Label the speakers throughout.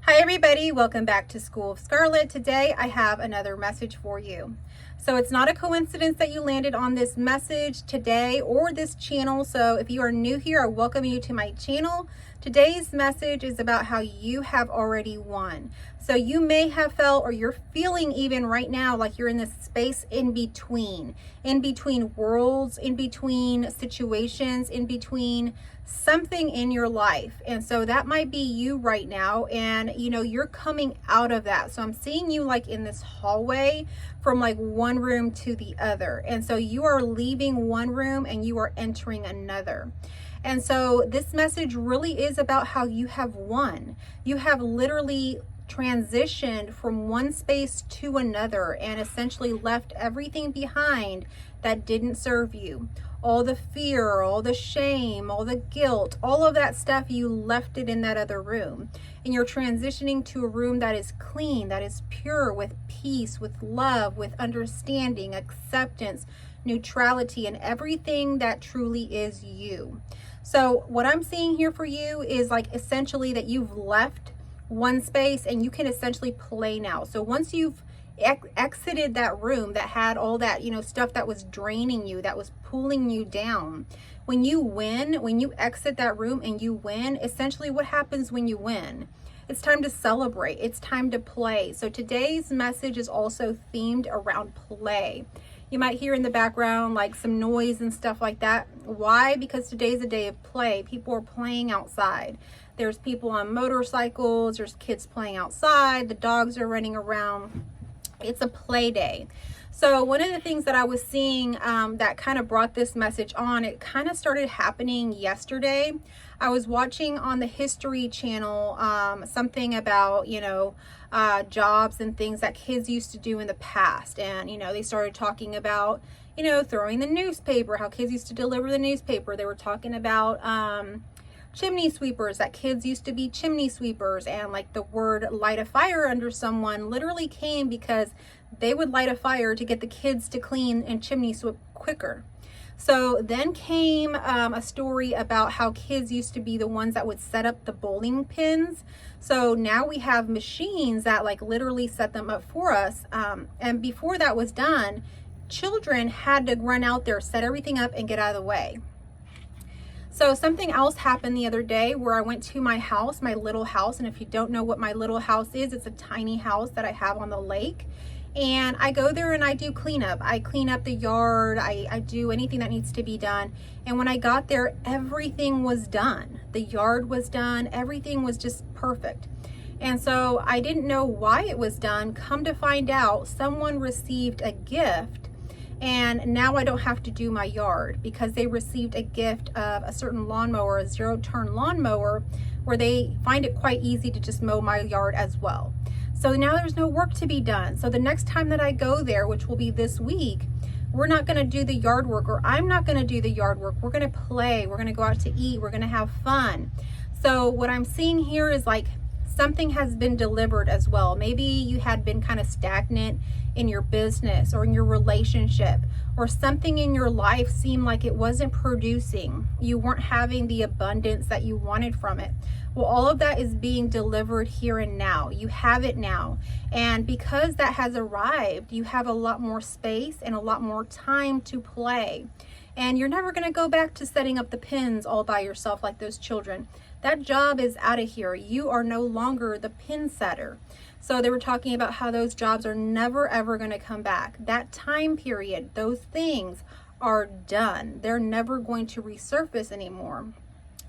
Speaker 1: Hi everybody, welcome back to School of Scarlett. Today I have another message for you. So it's not a coincidence that you landed on this message today or this channel. So if you are new here, I welcome you to my channel. Today's message is about how you have already won. So you may have felt, or you're feeling even right now, like you're in this space in between worlds, in between situations, in between something in your life. And so that might be you right now, and you're coming out of that. So I'm seeing you like in this hallway from like one room to the other, and so you are leaving one room and you are entering another. And so this message really is about how you have won. You have literally transitioned from one space to another and essentially left everything behind that didn't serve you. All the fear, all the shame, all the guilt, all of that stuff, you left it in that other room. And you're transitioning to a room that is clean, that is pure, with peace, with love, with understanding, acceptance, neutrality, and everything that truly is you. So what I'm seeing here for you is like essentially that you've left one space and you can essentially play now. So once you've exited that room that had all that stuff that was draining you, that was pulling you down, when you win, when you exit that room and you win, essentially what happens when you win? It's time to celebrate. It's time to play. So today's message is also themed around play. You might hear in the background like some noise and stuff like that. Why? Because today's a day of play. People are playing outside. There's people on motorcycles, there's kids playing outside, the dogs are running around. It's a play day. So one of the things that I was seeing that kind of brought this message on, it kind of started happening yesterday. I was watching on the History Channel something about, jobs and things that kids used to do in the past. And, they started talking about, throwing the newspaper, how kids used to deliver the newspaper. They were talking about chimney sweepers, that kids used to be chimney sweepers, and like the word light a fire under someone literally came because they would light a fire to get the kids to clean and chimney sweep quicker. So then came a story about how kids used to be the ones that would set up the bowling pins. So now we have machines that like literally set them up for us. And before that was done, children had to run out there, set everything up, and get out of the way. So something else happened the other day where I went to my house, my little house. And if you don't know what my little house is, it's a tiny house that I have on the lake. And I go there and I do cleanup. I clean up the yard. I do anything that needs to be done. And when I got there, everything was done. The yard was done. Everything was just perfect. And so I didn't know why it was done. Come to find out, someone received a gift. And now I don't have to do my yard because they received a gift of a certain lawnmower, a zero-turn lawnmower, where they find it quite easy to just mow my yard as well. So now there's no work to be done. So the next time that I go there, which will be this week, we're not going to do the yard work, or I'm not going to do the yard work. We're going to play. We're going to go out to eat. We're going to have fun. So what I'm seeing here is like something has been delivered as well. Maybe you had been kind of stagnant in your business or in your relationship, or something in your life seemed like it wasn't producing. You weren't having the abundance that you wanted from it. Well, all of that is being delivered here and now. You have it now. And because that has arrived, you have a lot more space and a lot more time to play. And you're never going to go back to setting up the pins all by yourself like those children. That job is out of here. You are no longer the pin setter. So they were talking about how those jobs are never ever going to come back. That time period, those things are done. They're never going to resurface anymore.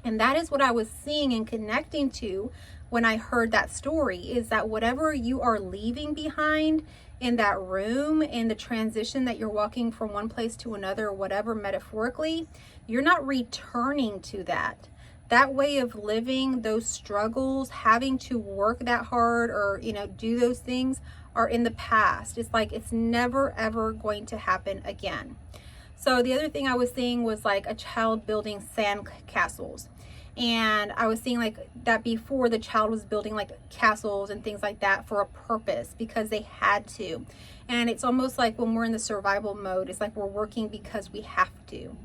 Speaker 1: And that is what I was seeing and connecting to when I heard that story, is that whatever you are leaving behind in that room, in the transition that you're walking from one place to another, whatever, metaphorically, you're not returning to that. That way of living, those struggles, having to work that hard or, do those things are in the past. It's like it's never, ever going to happen again. So the other thing I was seeing was like a child building sand castles. And I was seeing like that before, the child was building like castles and things like that for a purpose because they had to. And it's almost like when we're in the survival mode, it's like we're working because we have to.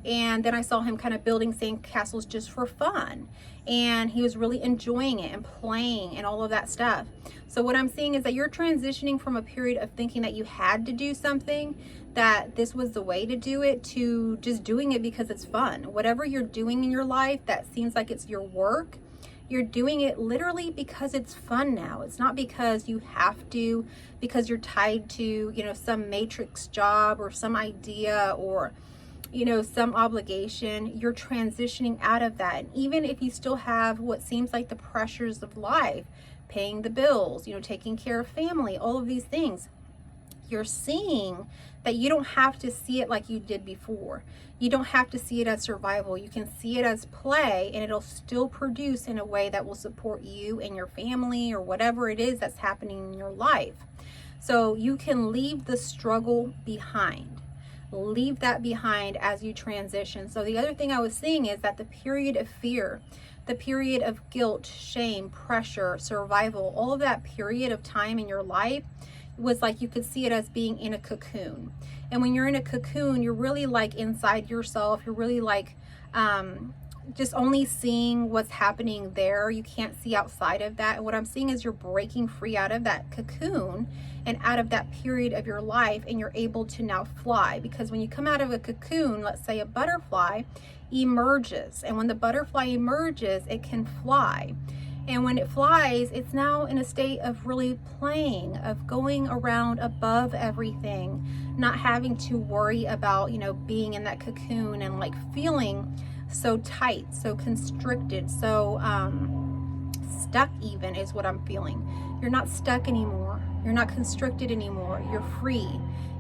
Speaker 1: And then I saw him kind of building sandcastles just for fun. And he was really enjoying it and playing and all of that stuff. So what I'm seeing is that you're transitioning from a period of thinking that you had to do something, that this was the way to do it, to just doing it because it's fun. Whatever you're doing in your life that seems like it's your work, you're doing it literally because it's fun now. It's not because you have to, because you're tied to, you know, some matrix job or some idea or, you know, some obligation. You're transitioning out of that. And even if you still have what seems like the pressures of life, paying the bills, you know, taking care of family, all of these things, you're seeing that you don't have to see it like you did before. You don't have to see it as survival. You can see it as play, and it'll still produce in a way that will support you and your family or whatever it is that's happening in your life. So you can leave the struggle behind. Leave that behind as you transition. So the other thing I was seeing is that the period of fear, the period of guilt, shame, pressure, survival, all of that period of time in your life was like you could see it as being in a cocoon. And when you're in a cocoon, you're really like inside yourself. You're really like just only seeing what's happening there. You can't see outside of that. And what I'm seeing is you're breaking free out of that cocoon and out of that period of your life, and you're able to now fly. Because when you come out of a cocoon, let's say a butterfly emerges, and when the butterfly emerges, it can fly. And when it flies, it's now in a state of really playing, of going around above everything, not having to worry about, you know, being in that cocoon and like feeling so tight, so constricted, so stuck even is what I'm feeling. You're not stuck anymore. You're not constricted anymore. You're free.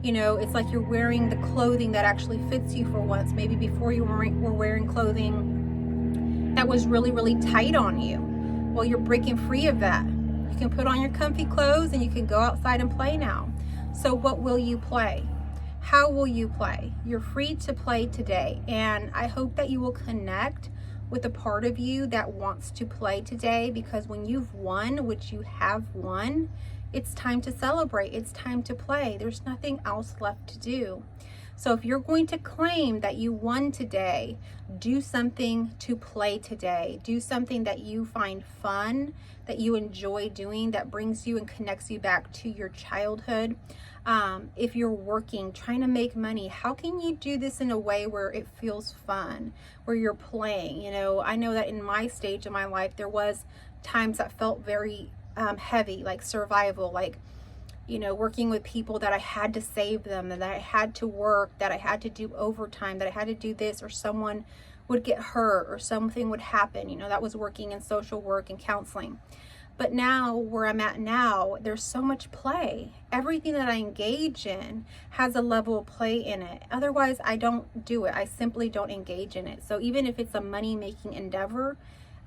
Speaker 1: You know, it's like you're wearing the clothing that actually fits you for once. Maybe before you were wearing clothing that was really, really tight on you. Well, you're breaking free of that. You can put on your comfy clothes and you can go outside and play now. So what will you play? How will you play? You're free to play today. And I hope that you will connect with a part of you that wants to play today, because when you've won, which you have won, it's time to celebrate. It's time to play. There's nothing else left to do. So if you're going to claim that you won today, do something to play today. Do something that you find fun, that you enjoy doing, that brings you and connects you back to your childhood. If you're working, trying to make money, how can you do this in a way where it feels fun, where you're playing? You know, I know that in my stage of my life, there was times that felt very heavy, like survival, like, you know, working with people that I had to save them, and that I had to work, that I had to do overtime, that I had to do this, or someone would get hurt or something would happen. You know, that was working in social work and counseling. But now, where I'm at now, there's so much play. Everything that I engage in has a level of play in it. Otherwise, I don't do it. I simply don't engage in it. So even if it's a money-making endeavor,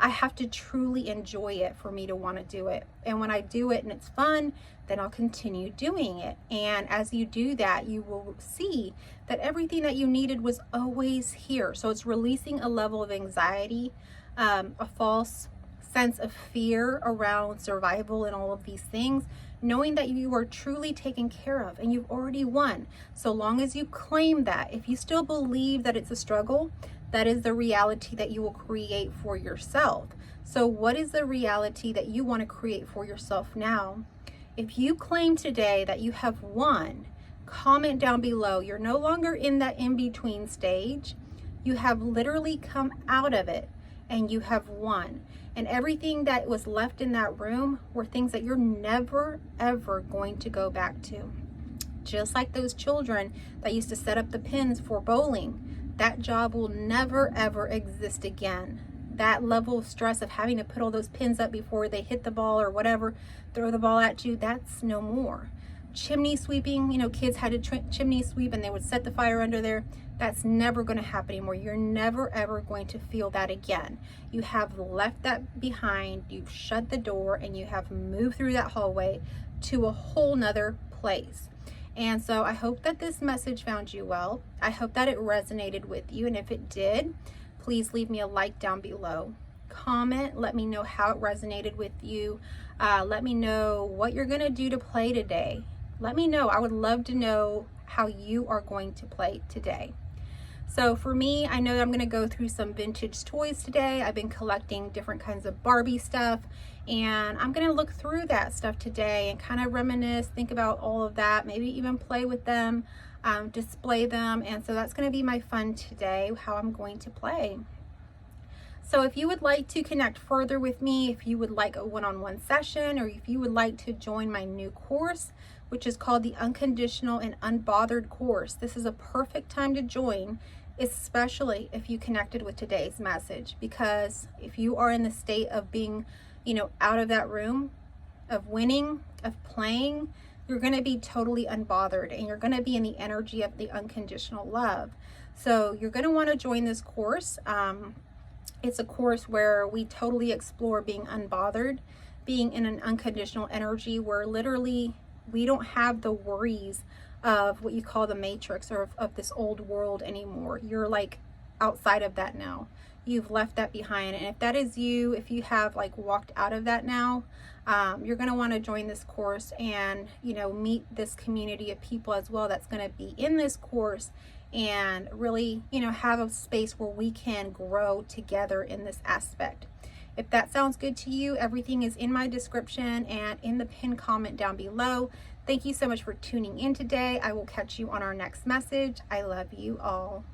Speaker 1: I have to truly enjoy it for me to want to do it. And when I do it and it's fun, then I'll continue doing it. And as you do that, you will see that everything that you needed was always here. So it's releasing a level of anxiety, a false sense of fear around survival and all of these things, knowing that you are truly taken care of and you've already won. So long as you claim that, if you still believe that it's a struggle, that is the reality that you will create for yourself. So what is the reality that you want to create for yourself now? If you claim today that you have won, comment down below. You're no longer in that in-between stage. You have literally come out of it and you have won. And everything that was left in that room were things that you're never, ever going to go back to. Just like those children that used to set up the pins for bowling, that job will never, ever exist again. That level of stress of having to put all those pins up before they hit the ball or whatever, throw the ball at you, that's no more. Chimney sweeping, you know, kids had to chimney sweep and they would set the fire under there. That's never going to happen anymore. You're never, ever going to feel that again. You have left that behind, you've shut the door, and you have moved through that hallway to a whole nother place. And so I hope that this message found you well. I hope that it resonated with you. And if it did, please leave me a like down below. Comment, let me know how it resonated with you. Let me know what you're going to do to play today. Let me know. I would love to know how you are going to play today. So for me, I know that I'm going to go through some vintage toys today. I've been collecting different kinds of Barbie stuff, and I'm going to look through that stuff today and kind of reminisce, think about all of that, maybe even play with them, display them. And so that's going to be my fun today, how I'm going to play. So if you would like to connect further with me, if you would like a one-on-one session, or if you would like to join my new course, which is called the Unconditional and Unbothered course, this is a perfect time to join, especially if you connected with today's message. Because if you are in the state of being, out of that room, of winning, of playing, you're going to be totally unbothered, and you're going to be in the energy of the unconditional love. So you're going to want to join this course. It's a course where we totally explore being unbothered, being in an unconditional energy where literally we don't have the worries of what you call the matrix, or of this old world anymore. You're like outside of that now. You've left that behind. And if that is you, if you have like walked out of that now, you're going to want to join this course and, meet this community of people as well that's going to be in this course, and really, have a space where we can grow together in this aspect. If that sounds good to you, everything is in my description and in the pinned comment down below. Thank you so much for tuning in today. I will catch you on our next message. I love you all.